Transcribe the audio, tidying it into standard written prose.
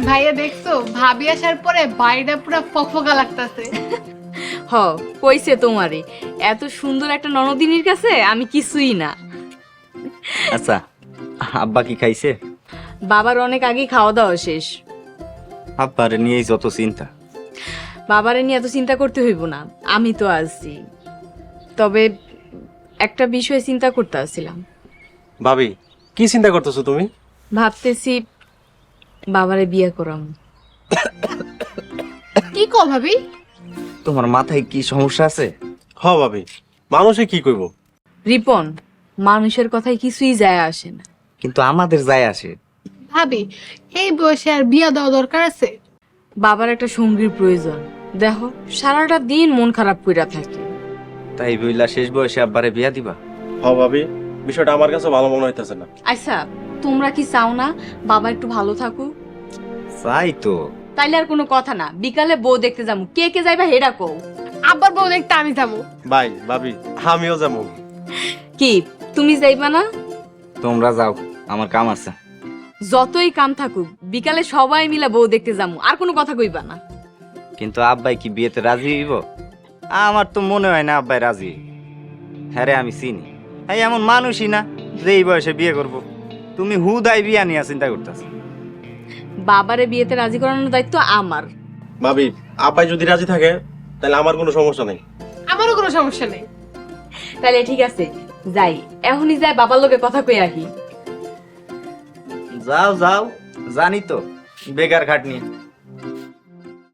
ভাইয়া দেখছো ভাবি আসার পরে বাড়িটা পুরো ফকফকা লাগতাছে। হ, কইছে তোমারে এত সুন্দর একটা ননদিনীর কাছে আমি কিছুই না। আচ্ছা, আব্বা কি খাইছে? বাবার অনেক আগে খাওয়া দাওয়া শেষ। আব্বারে নিয়েই যত চিন্তা। বাবারে নিয়ে এত চিন্তা করতে হইব না, আমি তো আছি। তবে একটা বিষয় চিন্তা করতে আসছিলাম। ভাবি কি চিন্তা করতেছো তুমি? ভাবতেছি বাবারে বিয়ে করাম। কি কো ভাবি? তোমার মাথায় কি সমস্যা আছে? হ ভাবি, মানুষে কি কইব? রিপন, মানুষের কথায় কিছুই যায় আসে না। কিন্তু আমাদের যায় আসে। ভাবি এই বয়সে আর বিয়া দেওয়া দরকার আছে? বাবার একটা সঙ্গীর প্রয়োজন। দেখো সারাটা দিন মন খারাপ কইরা থাকে। তাই বইলা শেষ বয়সে আব্বারে বিয়া দিবা? হ ভাবি, বিষয়টা আমার কাছে ভালো মনে হইতেছে না। আচ্ছা, তোমরা কি চাও না বাবা একটু ভালো থাকুক? চাই তো। তাইলে আর কোনো কথা না, বিকালে বউ দেখতে যাবো। কে কে যাইবা হেডা কও। আব্বার বউ দেখতে আমি যাবো। ভাই ভাবি আমিও যাবো। কি তুমি যাইবা না? তোমরা যাও, আমার কাম আছে। যতই কাম থাকুক বিকালে সবাই মিলে বউ দেখতে যাবো, আর কোনো কথা কইবা না। কিন্তু আব্বাই কি বিয়েতে রাজি হইব? আমার তো মনে হয় না আব্বাই রাজি। হ্যাঁ রে, আমি চিনি এই এমন মানুষই না যে এই বয়সে বিয়ে করব। তুমি হুদাই বিয়া নিয়ে চিন্তা করতেছ। বাবারে বিয়েতে রাজি করানোর দায়িত্ব আমার। ভাবি আব্বাই যদি রাজি থাকে তাহলে আমার কোনো সমস্যা নেই। আমারও কোনো সমস্যা নেই। তাহলে ঠিক আছে, যাই এখনই যাই বাবার লগে কথা কই আহি। যাও যাও, জানি তো বেকার খাট নিয়ে।